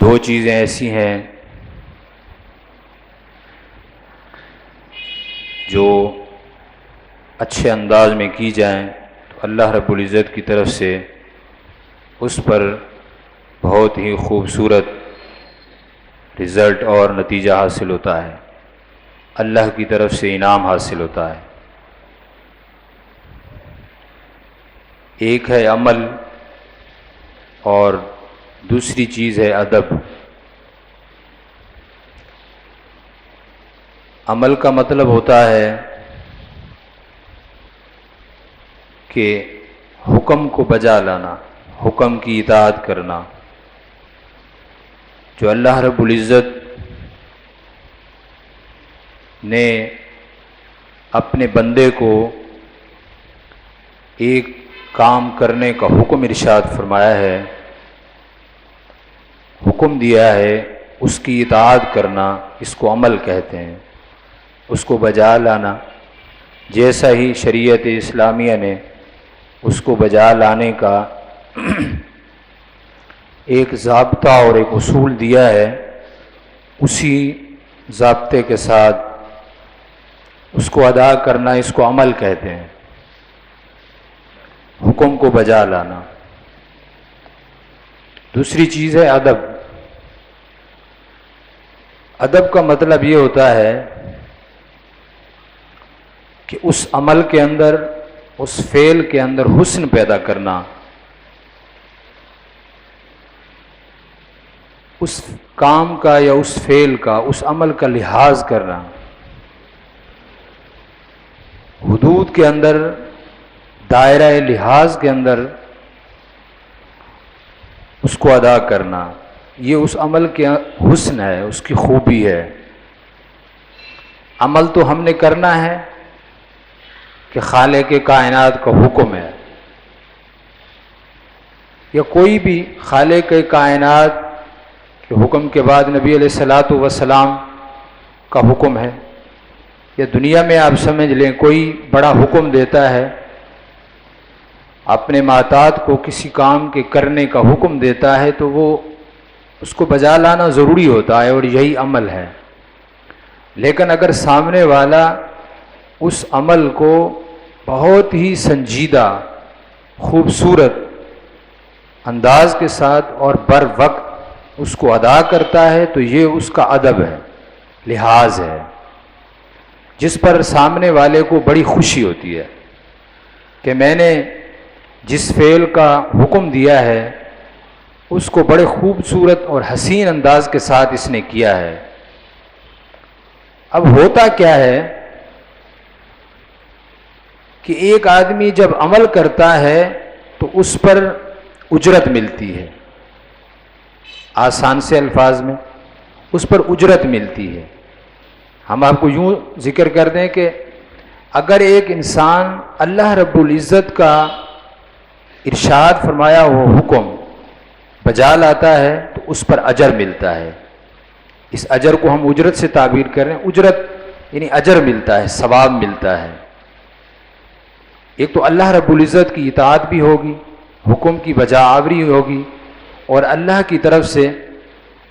دو چیزیں ایسی ہیں جو اچھے انداز میں کی جائیں تو اللہ رب العزت کی طرف سے اس پر بہت ہی خوبصورت رزلٹ اور نتیجہ حاصل ہوتا ہے، اللہ کی طرف سے انعام حاصل ہوتا ہے۔ ایک ہے عمل اور دوسری چیز ہے ادب۔ عمل کا مطلب ہوتا ہے کہ حکم کو بجا لانا، حکم کی اطاعت کرنا۔ جو اللہ رب العزت نے اپنے بندے کو ایک کام کرنے کا حکم ارشاد فرمایا ہے، حکم دیا ہے، اس کی اطاعت کرنا، اس کو عمل کہتے ہیں، اس کو بجا لانا۔ جیسا ہی شریعت اسلامیہ نے اس کو بجا لانے کا ایک ضابطہ اور ایک اصول دیا ہے، اسی ضابطے کے ساتھ اس کو ادا کرنا، اس کو عمل کہتے ہیں، حکم کو بجا لانا۔ دوسری چیز ہے ادب۔ ادب کا مطلب یہ ہوتا ہے کہ اس عمل کے اندر، اس فعل کے اندر حسن پیدا کرنا، اس کام کا یا اس فعل کا، اس عمل کا لحاظ کرنا، حدود کے اندر، دائرہ لحاظ کے اندر اس کو ادا کرنا، یہ اس عمل کے حسن ہے، اس کی خوبی ہے۔ عمل تو ہم نے کرنا ہے کہ خالق کائنات کا حکم ہے، یا کوئی بھی خالق کائنات کے حکم کے بعد نبی علیہ الصلاۃ والسلام کا حکم ہے، یا دنیا میں آپ سمجھ لیں کوئی بڑا حکم دیتا ہے، اپنے معتاد کو کسی کام کے کرنے کا حکم دیتا ہے تو وہ اس کو بجا لانا ضروری ہوتا ہے، اور یہی عمل ہے۔ لیکن اگر سامنے والا اس عمل کو بہت ہی سنجیدہ، خوبصورت انداز کے ساتھ اور بر وقت اس کو ادا کرتا ہے تو یہ اس کا ادب ہے، لحاظ ہے، جس پر سامنے والے کو بڑی خوشی ہوتی ہے کہ میں نے جس فعل کا حکم دیا ہے اس کو بڑے خوبصورت اور حسین انداز کے ساتھ اس نے کیا ہے۔ اب ہوتا کیا ہے کہ ایک آدمی جب عمل کرتا ہے تو اس پر اجرت ملتی ہے، آسان سے الفاظ میں اس پر اجرت ملتی ہے۔ ہم آپ کو یوں ذکر کر دیں کہ اگر ایک انسان اللہ رب العزت کا ارشاد فرمایا وہ حکم بجا لاتا ہے تو اس پر اجر ملتا ہے۔ اس اجر کو ہم اجرت سے تعبیر کر رہے ہیں، اجرت یعنی اجر ملتا ہے، ثواب ملتا ہے۔ ایک تو اللہ رب العزت کی اطاعت بھی ہوگی، حکم کی بجا آوری ہوگی، اور اللہ کی طرف سے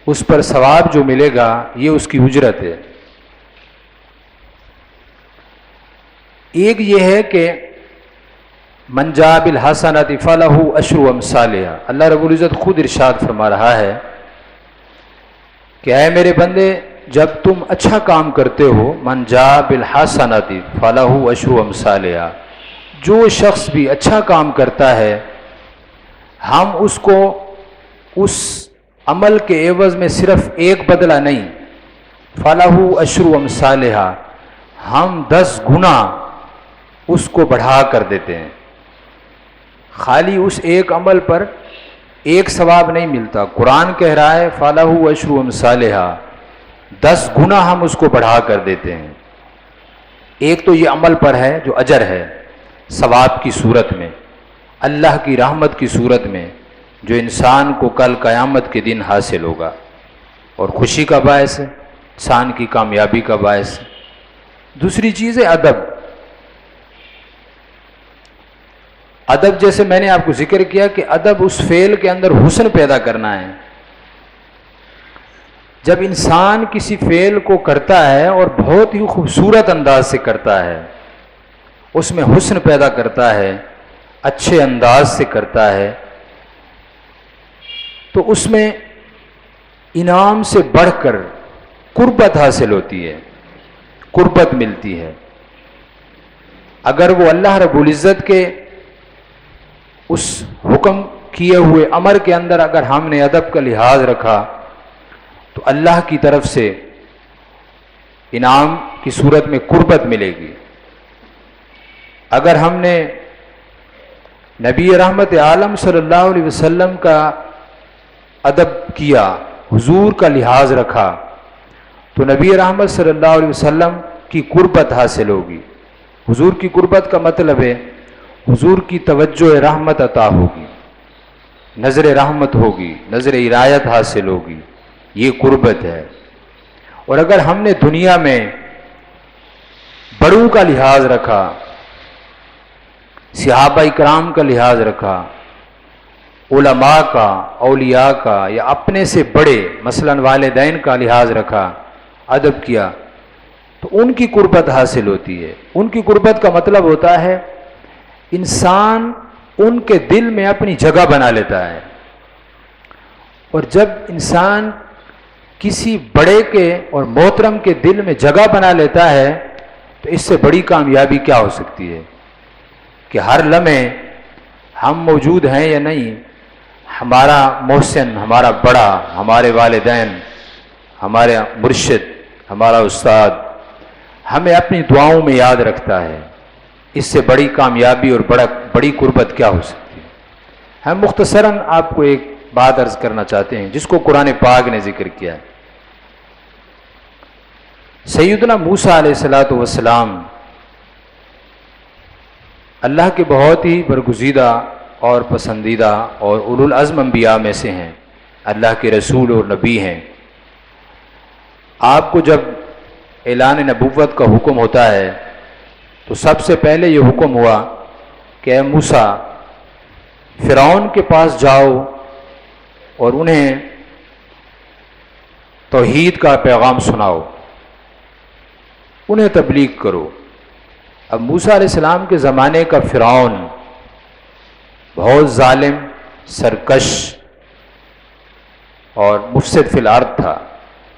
اس پر ثواب جو ملے گا یہ اس کی اجرت ہے۔ ایک یہ ہے کہ من جاء بالحسنۃ فلہ عشر امثالھا، اللہ رب العزت خود ارشاد فرما رہا ہے کہ اے میرے بندے جب تم اچھا کام کرتے ہو، من جاء بالحسنۃ فلہ عشر امثالھا، جو شخص بھی اچھا کام کرتا ہے ہم اس کو اس عمل کے عوض میں صرف ایک بدلہ نہیں، فلہ عشر امثالھا، ہم 10 گنا اس کو بڑھا کر دیتے ہیں۔ خالی اس ایک عمل پر ایک ثواب نہیں ملتا، قرآن کہہ رہا ہے فَلَهُ عَشْرُ أَمْثَالِهَا، 10 گنا ہم اس کو بڑھا کر دیتے ہیں۔ ایک تو یہ عمل پر ہے جو اجر ہے، ثواب کی صورت میں، اللہ کی رحمت کی صورت میں، جو انسان کو کل قیامت کے دن حاصل ہوگا اور خوشی کا باعث ہے، انسان کی کامیابی کا باعث ہے۔ دوسری چیز ہے ادب۔ ادب جیسے میں نے آپ کو ذکر کیا کہ ادب اس فعل کے اندر حسن پیدا کرنا ہے، جب انسان کسی فعل کو کرتا ہے اور بہت ہی خوبصورت انداز سے کرتا ہے، اس میں حسن پیدا کرتا ہے، اچھے انداز سے کرتا ہے، تو اس میں انعام سے بڑھ کر قربت حاصل ہوتی ہے، قربت ملتی ہے۔ اگر وہ اللہ رب العزت کے اس حکم کیے ہوئے امر کے اندر اگر ہم نے ادب کا لحاظ رکھا تو اللہ کی طرف سے انعام کی صورت میں قربت ملے گی۔ اگر ہم نے نبی رحمت عالم صلی اللہ علیہ وسلم کا ادب کیا، حضور کا لحاظ رکھا، تو نبی رحمت صلی اللہ علیہ وسلم کی قربت حاصل ہوگی۔ حضور کی قربت کا مطلب ہے حضور کی توجہ رحمت عطا ہوگی، نظر رحمت ہوگی، نظر عنایت حاصل ہوگی، یہ قربت ہے۔ اور اگر ہم نے دنیا میں بڑوں کا لحاظ رکھا، صحابہ اکرام کا لحاظ رکھا، علماء کا، اولیاء کا، یا اپنے سے بڑے مثلاً والدین کا لحاظ رکھا، ادب کیا، تو ان کی قربت حاصل ہوتی ہے۔ ان کی قربت کا مطلب ہوتا ہے انسان ان کے دل میں اپنی جگہ بنا لیتا ہے، اور جب انسان کسی بڑے کے اور محترم کے دل میں جگہ بنا لیتا ہے تو اس سے بڑی کامیابی کیا ہو سکتی ہے کہ ہر لمحے ہم موجود ہیں یا نہیں، ہمارا محسن، ہمارا بڑا، ہمارے والدین، ہمارے مرشد، ہمارا استاد ہمیں اپنی دعاؤں میں یاد رکھتا ہے۔ اس سے بڑی کامیابی اور بڑی قربت کیا ہو سکتی ہے؟ ہم مختصراً آپ کو ایک بات عرض کرنا چاہتے ہیں جس کو قرآن پاک نے ذکر کیا ہے۔ سیدنا موسیٰ علیہ السلام اللہ کے بہت ہی برگزیدہ اور پسندیدہ اور اولو العزم انبیاء میں سے ہیں، اللہ کے رسول اور نبی ہیں۔ آپ کو جب اعلان نبوت کا حکم ہوتا ہے تو سب سے پہلے یہ حکم ہوا کہ اے موسیٰ، فرعون کے پاس جاؤ اور انہیں توحید کا پیغام سناؤ، انہیں تبلیغ کرو۔ اب موسیٰ علیہ السلام کے زمانے کا فرعون بہت ظالم، سرکش اور مفسد فی الارض تھا،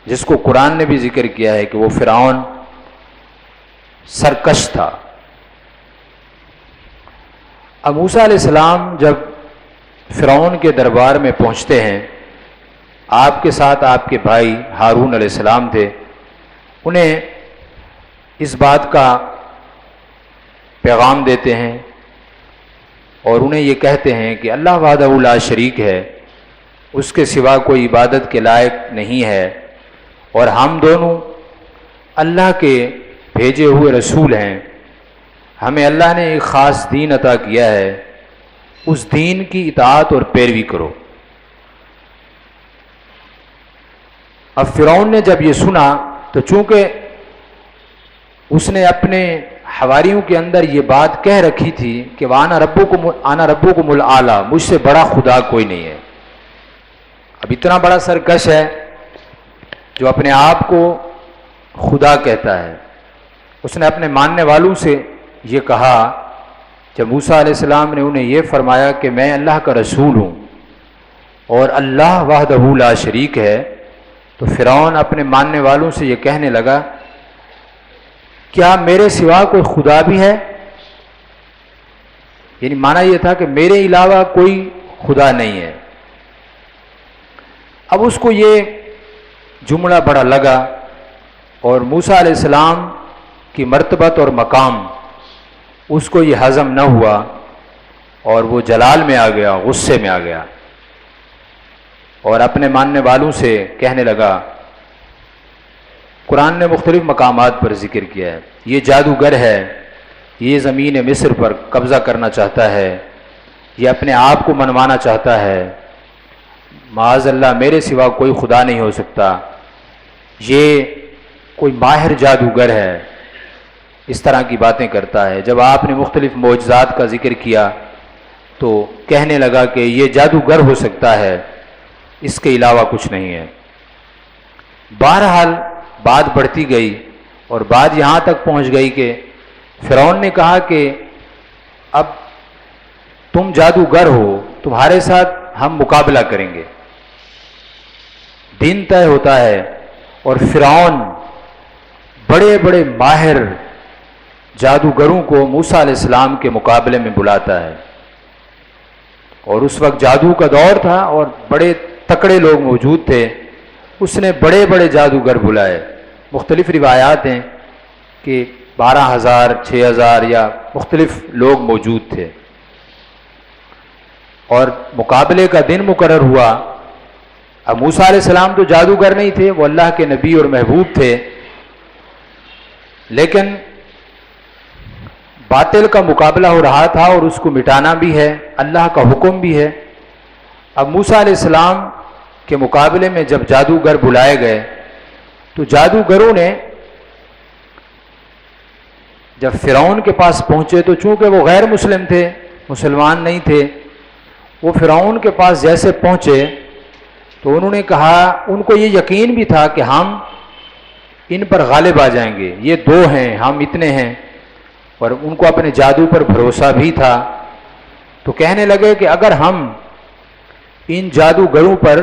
جس کو قرآن نے بھی ذکر کیا ہے کہ وہ فرعون سرکش تھا۔ اب موسیٰ علیہ السلام جب فرعون کے دربار میں پہنچتے ہیں، آپ کے ساتھ آپ کے بھائی ہارون علیہ السلام تھے، انہیں اس بات کا پیغام دیتے ہیں اور انہیں یہ کہتے ہیں کہ اللہ وحدہ لا شریک ہے، اس کے سوا کوئی عبادت کے لائق نہیں ہے، اور ہم دونوں اللہ کے بھیجے ہوئے رسول ہیں، ہمیں اللہ نے ایک خاص دین عطا کیا ہے، اس دین کی اطاعت اور پیروی کرو۔ اب فرعون نے جب یہ سنا تو چونکہ اس نے اپنے حواریوں کے اندر یہ بات کہہ رکھی تھی کہ انا ربکم الاعلی، مجھ سے بڑا خدا کوئی نہیں ہے، اب اتنا بڑا سرکش ہے جو اپنے آپ کو خدا کہتا ہے، اس نے اپنے ماننے والوں سے یہ کہا، جب موسیٰ علیہ السلام نے انہیں یہ فرمایا کہ میں اللہ کا رسول ہوں اور اللہ وحدہ لا شریک ہے، تو فرعون اپنے ماننے والوں سے یہ کہنے لگا، کیا میرے سوا کوئی خدا بھی ہے؟ یعنی معنی یہ تھا کہ میرے علاوہ کوئی خدا نہیں ہے۔ اب اس کو یہ جملہ بڑا لگا اور موسیٰ علیہ السلام کی مرتبت اور مقام اس کو یہ ہضم نہ ہوا اور وہ جلال میں آ گیا، غصے میں آ گیا اور اپنے ماننے والوں سے کہنے لگا، قرآن نے مختلف مقامات پر ذکر کیا ہے، یہ جادوگر ہے، یہ زمین مصر پر قبضہ کرنا چاہتا ہے، یہ اپنے آپ کو منوانا چاہتا ہے، معاذ اللہ میرے سوا کوئی خدا نہیں ہو سکتا، یہ کوئی ماہر جادوگر ہے، اس طرح کی باتیں کرتا ہے۔ جب آپ نے مختلف معجزات کا ذکر کیا تو کہنے لگا کہ یہ جادوگر ہو سکتا ہے، اس کے علاوہ کچھ نہیں ہے۔ بہرحال بات بڑھتی گئی اور بات یہاں تک پہنچ گئی کہ فرعون نے کہا کہ اب تم جادوگر ہو، تمہارے ساتھ ہم مقابلہ کریں گے۔ دن طے ہوتا ہے اور فرعون بڑے بڑے ماہر جادوگروں کو موسیٰ علیہ السلام کے مقابلے میں بلاتا ہے، اور اس وقت جادو کا دور تھا اور بڑے تکڑے لوگ موجود تھے۔ اس نے بڑے بڑے جادوگر بلائے، مختلف روایات ہیں کہ 12,000 6,000 یا مختلف لوگ موجود تھے، اور مقابلے کا دن مقرر ہوا۔ اب موسیٰ علیہ السلام تو جادوگر نہیں تھے، وہ اللہ کے نبی اور محبوب تھے، لیکن باطل کا مقابلہ ہو رہا تھا اور اس کو مٹانا بھی ہے، اللہ کا حکم بھی ہے۔ اب موسیٰ علیہ السلام کے مقابلے میں جب جادوگر بلائے گئے تو جادوگروں نے جب فرعون کے پاس پہنچے تو چونکہ وہ غیر مسلم تھے، مسلمان نہیں تھے، وہ فرعون کے پاس جیسے پہنچے تو انہوں نے کہا، ان کو یہ یقین بھی تھا کہ ہم ان پر غالب آ جائیں گے، یہ 2 ہیں، ہم اتنے ہیں، اور ان کو اپنے جادو پر بھروسہ بھی تھا۔ تو کہنے لگے کہ اگر ہم ان جادوگروں پر،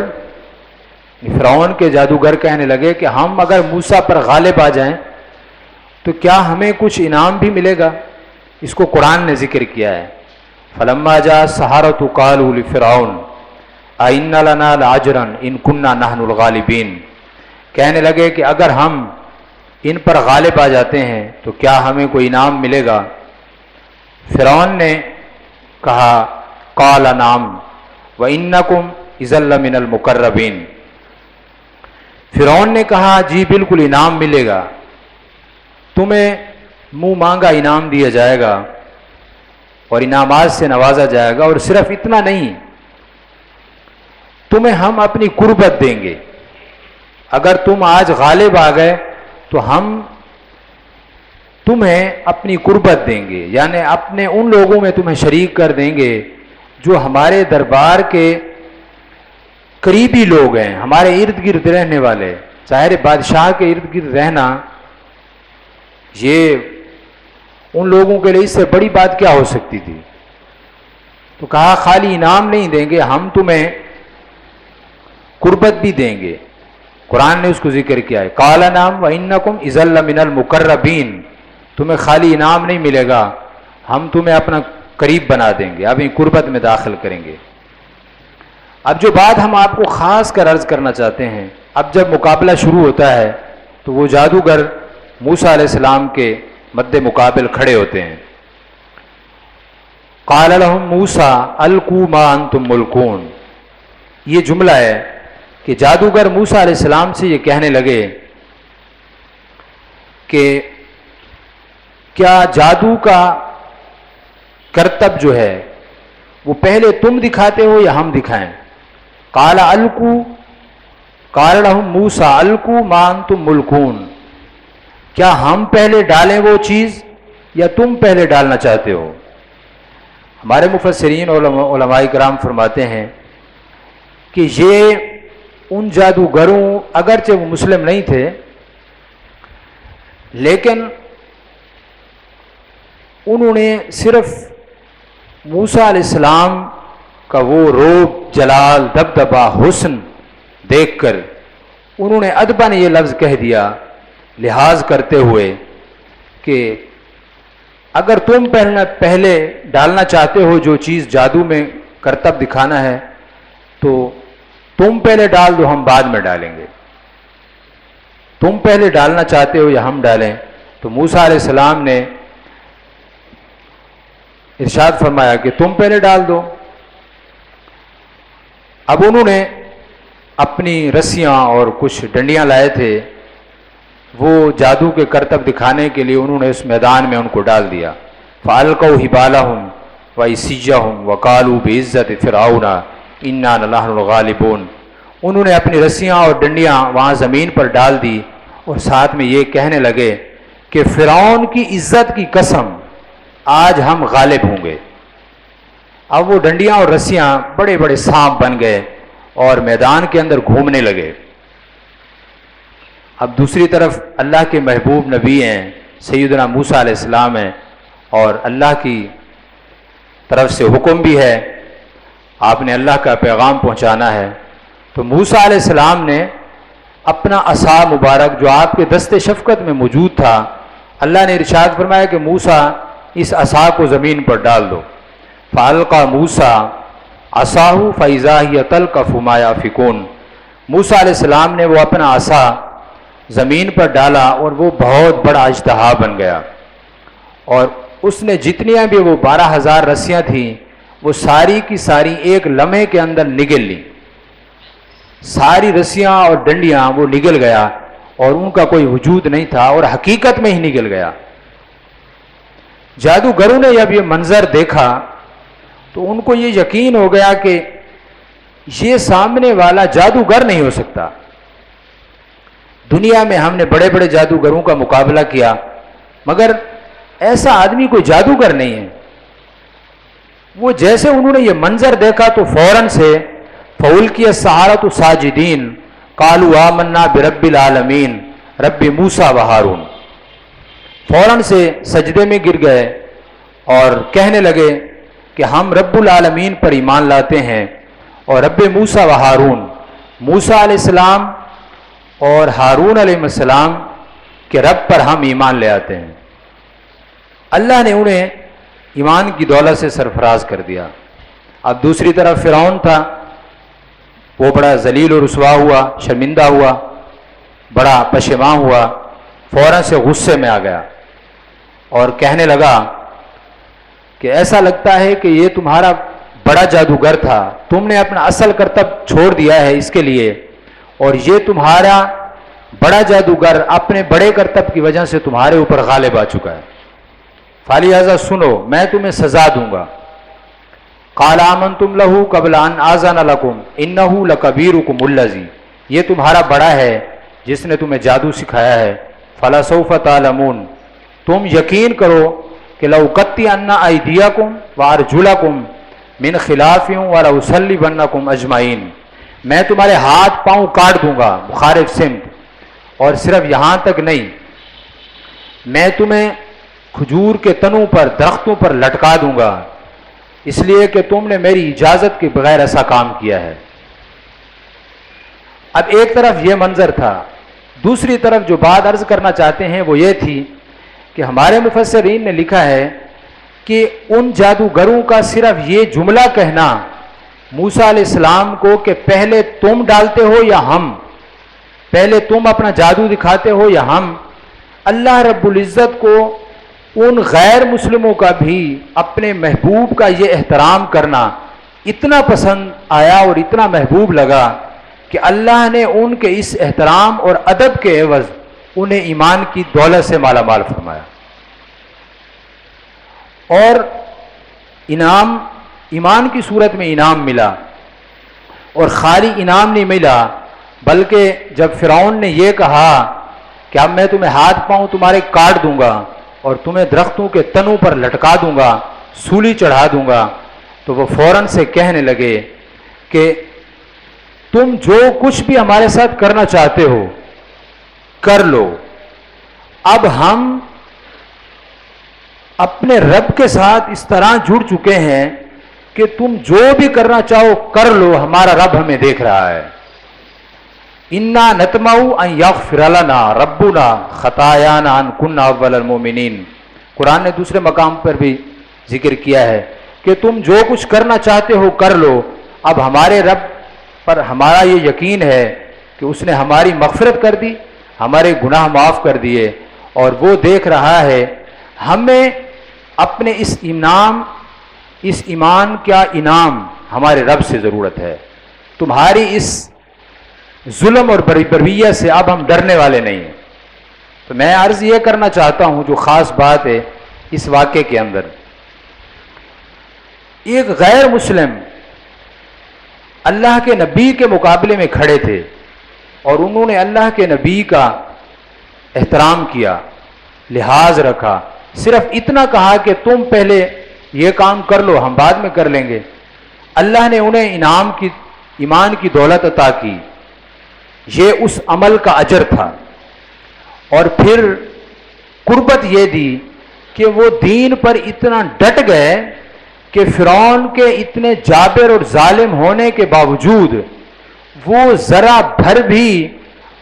فرعون کے جادوگر کہنے لگے کہ ہم اگر موسیٰ پر غالب آ جائیں تو کیا ہمیں کچھ انعام بھی ملے گا؟ اس کو قرآن نے ذکر کیا ہے، فلما جاء السحرة قالوا لفرعون أئن لنا لأجرا إن كنا نحن الغالبین، کہنے لگے کہ اگر ہم ان پر غالب آ جاتے ہیں تو کیا ہمیں کوئی انعام ملے گا؟ فرعون نے کہا، قال نعم وإنکم إذا لمن المقربین، فرعون نے کہا جی بالکل انعام ملے گا، تمہیں منہ مانگا انعام دیا جائے گا اور انعامات سے نوازا جائے گا، اور صرف اتنا نہیں، تمہیں ہم اپنی قربت دیں گے۔ اگر تم آج غالب آ گئے تو ہم تمہیں اپنی قربت دیں گے، یعنی اپنے ان لوگوں میں تمہیں شریک کر دیں گے جو ہمارے دربار کے قریبی لوگ ہیں، ہمارے ارد گرد رہنے والے۔ ظاہر بادشاہ کے ارد گرد رہنا یہ ان لوگوں کے لیے اس سے بڑی بات کیا ہو سکتی تھی؟ تو کہا خالی انعام نہیں دیں گے، ہم تمہیں قربت بھی دیں گے۔ قرآن نے اس کو ذکر کیا ہے، قال نعم وانکم اذا لمن المقربین، تمہیں خالی انعام نہیں ملے گا، ہم تمہیں اپنا قریب بنا دیں گے، اپنی قربت میں داخل کریں گے۔ اب جو بات ہم آپ کو خاص کر عرض کرنا چاہتے ہیں، اب جب مقابلہ شروع ہوتا ہے تو وہ جادوگر موسیٰ علیہ السلام کے مد مقابل کھڑے ہوتے ہیں۔ قال لهم موسیٰ القوا ما انتم ملقون، یہ جملہ ہے کہ جادوگر موسیٰ علیہ السلام سے یہ کہنے لگے کہ کیا جادو کا کرتب جو ہے وہ پہلے تم دکھاتے ہو یا ہم دکھائیں؟ قال القوا، قال لهم موسیٰ القوا ما انتم ملقون، کیا ہم پہلے ڈالیں وہ چیز یا تم پہلے ڈالنا چاہتے ہو؟ ہمارے مفسرین علماء کرام فرماتے ہیں کہ یہ ان جادوگروں، اگرچہ وہ مسلم نہیں تھے، لیکن انہوں نے صرف موسیٰ علیہ السلام کا وہ روب، جلال، دبدبہ، حسن دیکھ کر انہوں نے ادباً یہ لفظ کہہ دیا، لحاظ کرتے ہوئے کہ اگر تم پہلے ڈالنا چاہتے ہو جو چیز جادو میں کرتب دکھانا ہے تو تم پہلے ڈال دو، ہم بعد میں ڈالیں گے۔ تم پہلے ڈالنا چاہتے ہو یا ہم ڈالیں؟ تو موسیٰ علیہ السلام نے ارشاد فرمایا کہ تم پہلے ڈال دو۔ اب انہوں نے اپنی رسیاں اور کچھ ڈنڈیاں لائے تھے، وہ جادو کے کرتب دکھانے کے لیے انہوں نے اس میدان میں ان کو ڈال دیا۔ فَأَلْقَوْا حِبَالَهُمْ وَعِصِيَّهُمْ وَقَالُوا بِعِزَّةِ فِرْعَوْنَ إِنَّا لَنَحْنُ الْغَالِبُونَ، انہوں نے اپنی رسیاں اور ڈنڈیاں وہاں زمین پر ڈال دی اور ساتھ میں یہ کہنے لگے کہ فرعون کی عزت کی قسم آج ہم غالب ہوں گے۔ اب وہ ڈنڈیاں اور رسیاں بڑے بڑے سانپ بن گئے اور میدان کے اندر گھومنے لگے۔ اب دوسری طرف اللہ کے محبوب نبی ہیں سیدنا موسیٰ علیہ السلام ہیں، اور اللہ کی طرف سے حکم بھی ہے، آپ نے اللہ کا پیغام پہنچانا ہے۔ تو موسیٰ علیہ السلام نے اپنا عصا مبارک جو آپ کے دست شفقت میں موجود تھا، اللہ نے ارشاد فرمایا کہ موسیٰ اس عصا کو زمین پر ڈال دو۔ فَأَلْقَى مُوسَىٰ عَصَاهُ فَإِذَا هِيَ تَلْقَفُ مَا يَأْفِكُونَ، موسیٰ علیہ السلام نے وہ اپنا عصا زمین پر ڈالا اور وہ بہت بڑا اژدہا بن گیا، اور اس نے جتنیاں بھی وہ 12,000 رسیاں تھیں وہ ساری کی ساری ایک لمحے کے اندر نگل لی، ساری رسیاں اور ڈنڈیاں وہ نگل گیا، اور ان کا کوئی وجود نہیں تھا، اور حقیقت میں ہی نگل گیا۔ جادوگروں نے جب یہ منظر دیکھا تو ان کو یہ یقین ہو گیا کہ یہ سامنے والا جادوگر نہیں ہو سکتا۔ دنیا میں ہم نے بڑے بڑے جادوگروں کا مقابلہ کیا، مگر ایسا آدمی کوئی جادوگر نہیں ہے۔ وہ جیسے انہوں نے یہ منظر دیکھا تو فوراً سے فَأُلْقِيَ السَّحَرَةُ سَاجِدِينَ قَالُوا آمَنَّا بِرَبِّ الْعَالَمِينَ رَبِّ مُوسَىٰ وَهَارُونَ، فوراً سے سجدے میں گر گئے اور کہنے لگے کہ ہم رب العالمین پر ایمان لاتے ہیں، اور رب موسیٰ و ہارون، موسیٰ علیہ السلام اور ہارون علیہ السلام کے رب پر ہم ایمان لے آتے ہیں۔ اللہ نے انہیں ایمان کی دولت سے سرفراز کر دیا۔ اب دوسری طرف فرعون تھا، وہ بڑا ذلیل و رسوا ہوا، شرمندہ ہوا، بڑا پشیمان ہوا، فوراً سے غصے میں آ گیا اور کہنے لگا کہ ایسا لگتا ہے کہ یہ تمہارا بڑا جادوگر تھا، تم نے اپنا اصل کرتب چھوڑ دیا ہے اس کے لیے، اور یہ تمہارا بڑا جادوگر اپنے بڑے کرتب کی وجہ سے تمہارے اوپر غالب آ چکا ہے، فلہذا سنو میں تمہیں سزا دوں گا۔ قال آمنتم لہ قبل ان آذن لکم انہ لکبیرکم الذی، یہ تمہارا بڑا ہے جس نے تمہیں جادو سکھایا ہے، فلسوف تعلمون، تم یقین کرو کہ لأقطعن ایدیکم وارجلکم من خلاف ولأصلبنکم اجمعین، میں تمہارے ہاتھ پاؤں کاٹ دوں گا مخالف سمت، اور صرف یہاں تک نہیں، میں تمہیں کھجور کے تنوں پر درختوں پر لٹکا دوں گا، اس لیے کہ تم نے میری اجازت کے بغیر ایسا کام کیا ہے۔ اب ایک طرف یہ منظر تھا، دوسری طرف جو بات عرض کرنا چاہتے ہیں وہ یہ تھی کہ ہمارے مفسرین نے لکھا ہے کہ ان جادوگروں کا صرف یہ جملہ کہنا موسیٰ علیہ السلام کو کہ پہلے تم ڈالتے ہو یا ہم، پہلے تم اپنا جادو دکھاتے ہو یا ہم، اللہ رب العزت کو ان غیر مسلموں کا بھی اپنے محبوب کا یہ احترام کرنا اتنا پسند آیا اور اتنا محبوب لگا کہ اللہ نے ان کے اس احترام اور ادب کے عوض انہیں ایمان کی دولت سے مالا مال فرمایا، اور انعام ایمان کی صورت میں انعام ملا، اور خالی انعام نہیں ملا بلکہ جب فرعون نے یہ کہا کہ اب میں تمہیں ہاتھ پاؤں تمہارے کاٹ دوں گا اور تمہیں درختوں کے تنوں پر لٹکا دوں گا، سولی چڑھا دوں گا، تو وہ فوراً سے کہنے لگے کہ تم جو کچھ بھی ہمارے ساتھ کرنا چاہتے ہو کر لو، اب ہم اپنے رب کے ساتھ اس طرح جڑ چکے ہیں کہ تم جو بھی کرنا چاہو کر لو، ہمارا رب ہمیں دیکھ رہا ہے۔ انا نطمع ان یغفر لنا ربنا خطایانا ان کنا اول المؤمنین، قرآن نے دوسرے مقام پر بھی ذکر کیا ہے کہ تم جو کچھ کرنا چاہتے ہو کر لو، اب ہمارے رب پر ہمارا یہ یقین ہے کہ اس نے ہماری مغفرت کر دی، ہمارے گناہ معاف کر دیے، اور وہ دیکھ رہا ہے۔ ہمیں اپنے اس ایمان کا انعام ہمارے رب سے ضرورت ہے، تمہاری اس ظلم اور برویت سے اب ہم ڈرنے والے نہیں ہیں۔ تو میں عرض یہ کرنا چاہتا ہوں جو خاص بات ہے اس واقعے کے اندر، ایک غیر مسلم اللہ کے نبی کے مقابلے میں کھڑے تھے اور انہوں نے اللہ کے نبی کا احترام کیا، لحاظ رکھا، صرف اتنا کہا کہ تم پہلے یہ کام کر لو ہم بعد میں کر لیں گے۔ اللہ نے انہیں ایمان کی دولت عطا کی، یہ اس عمل کا اجر تھا اور پھر قربت یہ دی کہ وہ دین پر اتنا ڈٹ گئے کہ فرعون کے اتنے جابر اور ظالم ہونے کے باوجود وہ ذرا بھر بھی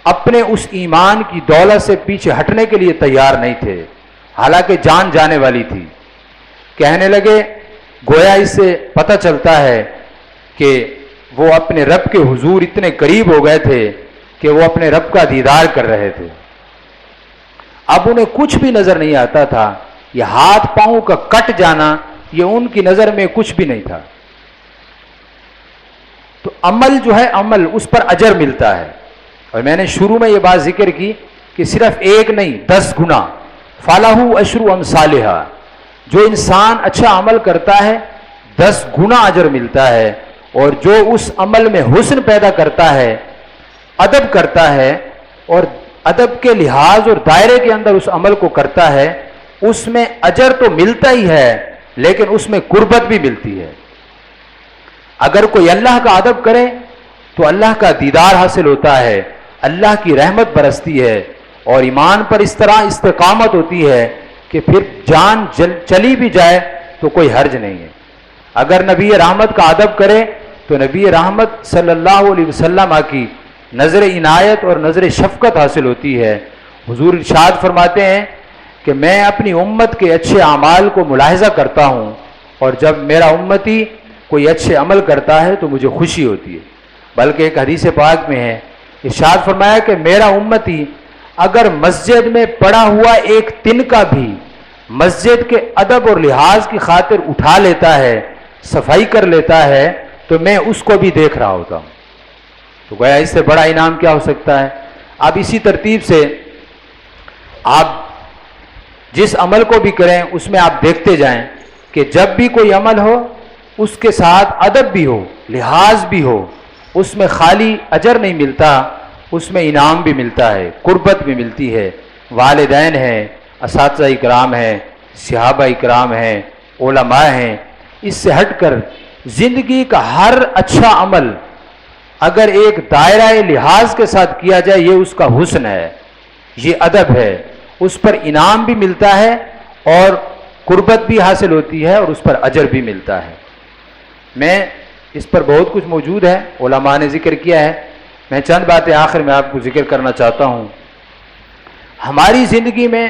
اپنے اس ایمان کی دولت سے پیچھے ہٹنے کے لیے تیار نہیں تھے، حالانکہ جان جانے والی تھی۔ کہنے لگے، گویا اس سے پتہ چلتا ہے کہ وہ اپنے رب کے حضور اتنے قریب ہو گئے تھے کہ وہ اپنے رب کا دیدار کر رہے تھے۔ اب انہیں کچھ بھی نظر نہیں آتا تھا، یہ ہاتھ پاؤں کا کٹ جانا یہ ان کی نظر میں کچھ بھی نہیں تھا۔ تو عمل جو ہے، عمل اس پر اجر ملتا ہے، اور میں نے شروع میں یہ بات ذکر کی کہ صرف ایک نہیں 10 گنا، فَلَهُ أَشْرُ أَمْثَالِهَا، جو انسان اچھا عمل کرتا ہے 10 گنا اجر ملتا ہے، اور جو اس عمل میں حسن پیدا کرتا ہے، ادب کرتا ہے، اور ادب کے لحاظ اور دائرے کے اندر اس عمل کو کرتا ہے، اس میں اجر تو ملتا ہی ہے لیکن اس میں قربت بھی ملتی ہے۔ اگر کوئی اللہ کا ادب کرے تو اللہ کا دیدار حاصل ہوتا ہے، اللہ کی رحمت برستی ہے، اور ایمان پر اس طرح استقامت ہوتی ہے کہ پھر جان چلی بھی جائے تو کوئی حرج نہیں ہے۔ اگر نبی رحمت کا ادب کرے تو نبی رحمت صلی اللہ علیہ وسلم کی نظر عنایت اور نظر شفقت حاصل ہوتی ہے۔ حضور ارشاد فرماتے ہیں کہ میں اپنی امت کے اچھے اعمال کو ملاحظہ کرتا ہوں، اور جب میرا امتی کوئی اچھے عمل کرتا ہے تو مجھے خوشی ہوتی ہے۔ بلکہ ایک حدیث پاک میں ہے، ارشاد فرمایا کہ میرا امتی اگر مسجد میں پڑا ہوا ایک تنکا بھی مسجد کے ادب اور لحاظ کی خاطر اٹھا لیتا ہے، صفائی کر لیتا ہے، تو میں اس کو بھی دیکھ رہا ہوتا ہوں۔ تو گویا اس سے بڑا انعام کیا ہو سکتا ہے؟ اب اسی ترتیب سے آپ جس عمل کو بھی کریں اس میں آپ دیکھتے جائیں کہ جب بھی کوئی عمل ہو اس کے ساتھ ادب بھی ہو، لحاظ بھی ہو، اس میں خالی اجر نہیں ملتا، اس میں انعام بھی ملتا ہے، قربت بھی ملتی ہے۔ والدین ہیں، اساتذہ اکرام ہیں، صحابہ اکرام ہیں، علماء ہیں، اس سے ہٹ کر زندگی کا ہر اچھا عمل اگر ایک دائرہ لحاظ کے ساتھ کیا جائے، یہ اس کا حسن ہے، یہ ادب ہے، اس پر انعام بھی ملتا ہے اور قربت بھی حاصل ہوتی ہے اور اس پر اجر بھی ملتا ہے۔ میں اس پر بہت کچھ موجود ہے، علماء نے ذکر کیا ہے، میں چند باتیں آخر میں آپ کو ذکر کرنا چاہتا ہوں۔ ہماری زندگی میں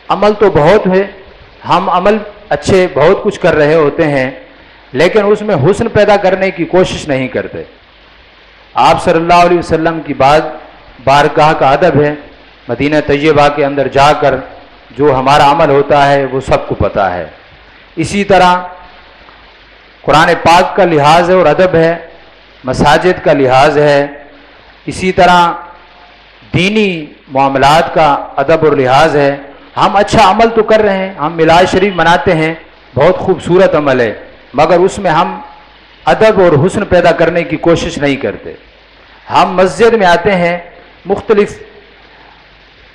عمل تو بہت ہے، ہم عمل اچھے بہت کچھ کر رہے ہوتے ہیں، لیکن اس میں حسن پیدا کرنے کی کوشش نہیں کرتے۔ آپ صلی اللہ علیہ وسلم کی بارگاہ کا ادب ہے، مدینہ طیبہ کے اندر جا کر جو ہمارا عمل ہوتا ہے وہ سب کو پتہ ہے۔ اسی طرح قرآن پاک کا لحاظ ہے اور ادب ہے، مساجد کا لحاظ ہے، اسی طرح دینی معاملات کا ادب اور لحاظ ہے۔ ہم اچھا عمل تو کر رہے ہیں، ہم میلاد شریف مناتے ہیں، بہت خوبصورت عمل ہے، مگر اس میں ہم ادب اور حسن پیدا کرنے کی کوشش نہیں کرتے۔ ہم مسجد میں آتے ہیں، مختلف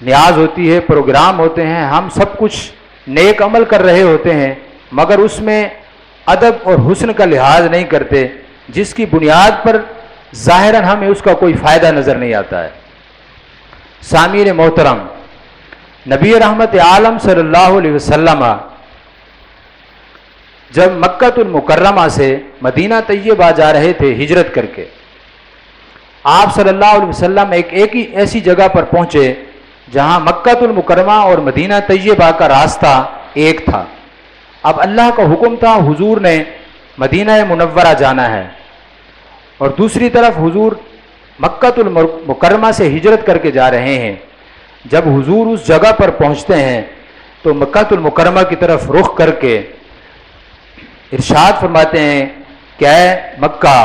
نیاز ہوتی ہے، پروگرام ہوتے ہیں، ہم سب کچھ نیک عمل کر رہے ہوتے ہیں، مگر اس میں ادب اور حسن کا لحاظ نہیں کرتے، جس کی بنیاد پر ظاہراً ہمیں اس کا کوئی فائدہ نظر نہیں آتا ہے۔ سامعین محترم، نبی رحمت عالم صلی اللہ علیہ وسلم جب مکہ المکرمہ سے مدینہ طیبہ جا رہے تھے ہجرت کر کے، آپ صلی اللہ علیہ وسلم ایک ہی ایسی جگہ پر پہنچے جہاں مکہ المکرمہ اور مدینہ طیبہ کا راستہ ایک تھا۔ اب اللہ کا حکم تھا، حضور نے مدینہ منورہ جانا ہے، اور دوسری طرف حضور مکہ المکرمہ سے ہجرت کر کے جا رہے ہیں۔ جب حضور اس جگہ پر پہنچتے ہیں تو مکہ المکرمہ کی طرف رخ کر کے ارشاد فرماتے ہیں کہ اے مکہ،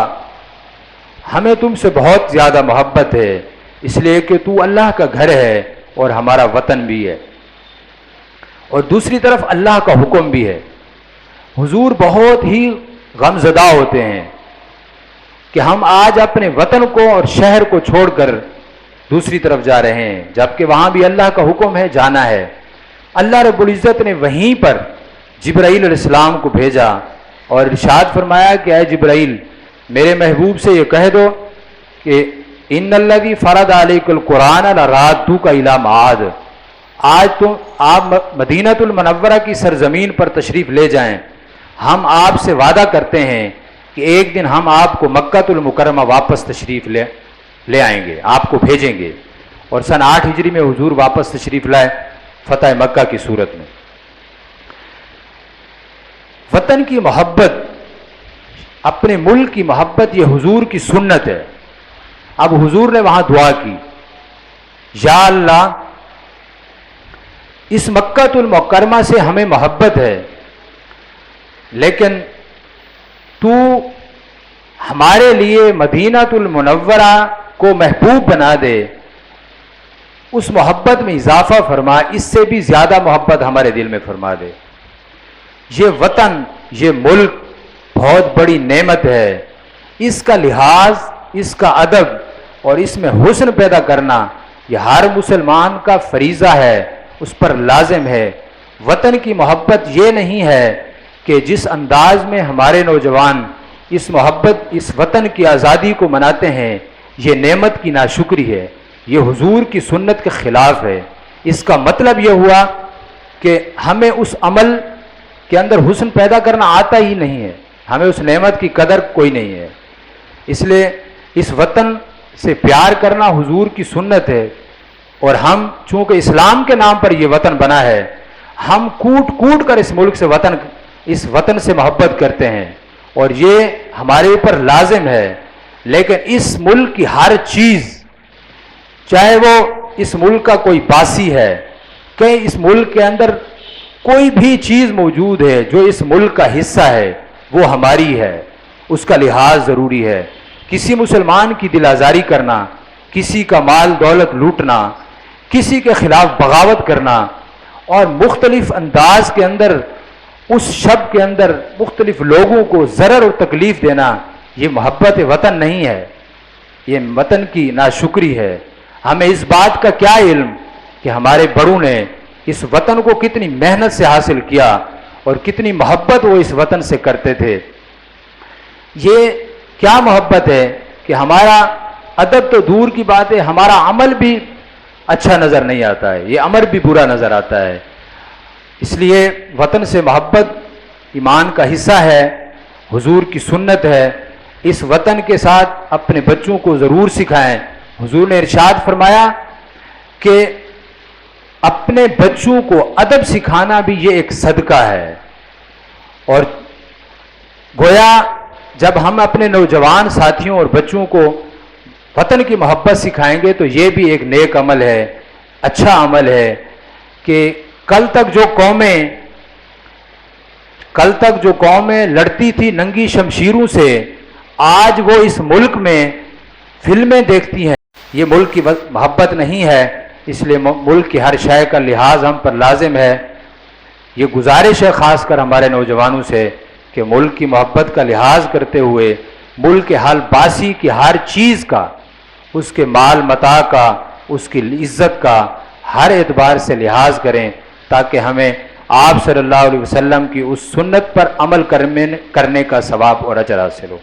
ہمیں تم سے بہت زیادہ محبت ہے، اس لیے کہ تو اللہ کا گھر ہے اور ہمارا وطن بھی ہے، اور دوسری طرف اللہ کا حکم بھی ہے۔ حضور بہت ہی غم زدہ ہوتے ہیں کہ ہم آج اپنے وطن کو اور شہر کو چھوڑ کر دوسری طرف جا رہے ہیں، جبکہ وہاں بھی اللہ کا حکم ہے، جانا ہے۔ اللہ رب العزت نے وہیں پر جبرائیل علیہ السلام کو بھیجا اور ارشاد فرمایا کہ اے جبرائیل، میرے محبوب سے یہ کہہ دو کہ ان الذی فرض علیک القرآن لرادوک الی معاد، آج تو آپ مدینۃ المنورہ کی سرزمین پر تشریف لے جائیں، ہم آپ سے وعدہ کرتے ہیں کہ ایک دن ہم آپ کو مکہ المکرمہ واپس تشریف لے آئیں گے، آپ کو بھیجیں گے۔ اور سن 8 ہجری میں حضور واپس تشریف لائے فتح مکہ کی صورت میں۔ وطن کی محبت، اپنے ملک کی محبت، یہ حضور کی سنت ہے۔ اب حضور نے وہاں دعا کی، یا اللہ اس مکہ المکرمہ سے ہمیں محبت ہے، لیکن تو ہمارے لیے مدینہ المنورہ کو محبوب بنا دے، اس محبت میں اضافہ فرما، اس سے بھی زیادہ محبت ہمارے دل میں فرما دے۔ یہ وطن، یہ ملک بہت بڑی نعمت ہے، اس کا لحاظ، اس کا ادب اور اس میں حسن پیدا کرنا یہ ہر مسلمان کا فریضہ ہے، اس پر لازم ہے۔ وطن کی محبت یہ نہیں ہے کہ جس انداز میں ہمارے نوجوان اس محبت، اس وطن کی آزادی کو مناتے ہیں، یہ نعمت کی ناشکری ہے، یہ حضور کی سنت کے خلاف ہے۔ اس کا مطلب یہ ہوا کہ ہمیں اس عمل کے اندر حسن پیدا کرنا آتا ہی نہیں ہے، ہمیں اس نعمت کی قدر کوئی نہیں ہے۔ اس لیے اس وطن سے پیار کرنا حضور کی سنت ہے، اور ہم چونکہ اسلام کے نام پر یہ وطن بنا ہے، ہم کوٹ کوٹ کر اس ملک سے اس وطن سے محبت کرتے ہیں، اور یہ ہمارے اوپر لازم ہے۔ لیکن اس ملک کی ہر چیز، چاہے وہ اس ملک کا کوئی باسی ہے، کہ اس ملک کے اندر کوئی بھی چیز موجود ہے جو اس ملک کا حصہ ہے، وہ ہماری ہے، اس کا لحاظ ضروری ہے۔ کسی مسلمان کی دل آزاری کرنا، کسی کا مال دولت لوٹنا، کسی کے خلاف بغاوت کرنا، اور مختلف انداز کے اندر اس شب کے اندر مختلف لوگوں کو ضرر اور تکلیف دینا، یہ محبت وطن نہیں ہے، یہ وطن کی ناشکری ہے۔ ہمیں اس بات کا کیا علم کہ ہمارے بڑوں نے اس وطن کو کتنی محنت سے حاصل کیا اور کتنی محبت وہ اس وطن سے کرتے تھے۔ یہ کیا محبت ہے کہ ہمارا ادب تو دور کی بات ہے، ہمارا عمل بھی اچھا نظر نہیں آتا ہے، یہ عمل بھی برا نظر آتا ہے۔ اس لیے وطن سے محبت ایمان کا حصہ ہے، حضور کی سنت ہے۔ اس وطن کے ساتھ اپنے بچوں کو ضرور سکھائیں۔ حضور نے ارشاد فرمایا کہ اپنے بچوں کو ادب سکھانا بھی یہ ایک صدقہ ہے، اور گویا جب ہم اپنے نوجوان ساتھیوں اور بچوں کو وطن کی محبت سکھائیں گے تو یہ بھی ایک نیک عمل ہے، اچھا عمل ہے کہ کل تک جو قومیں لڑتی تھی ننگی شمشیروں سے، آج وہ اس ملک میں فلمیں دیکھتی ہیں۔ یہ ملک کی محبت نہیں ہے، اس لیے ملک کی ہر شے کا لحاظ ہم پر لازم ہے۔ یہ گزارش ہے خاص کر ہمارے نوجوانوں سے کہ ملک کی محبت کا لحاظ کرتے ہوئے ملک کے حال باسی کی ہر چیز کا، اس کے مال متاع کا، اس کی عزت کا ہر اعتبار سے لحاظ کریں، تاکہ ہمیں آپ صلی اللہ علیہ وسلم کی اس سنت پر عمل کرنے کا ثواب اور اجر حاصل ہو۔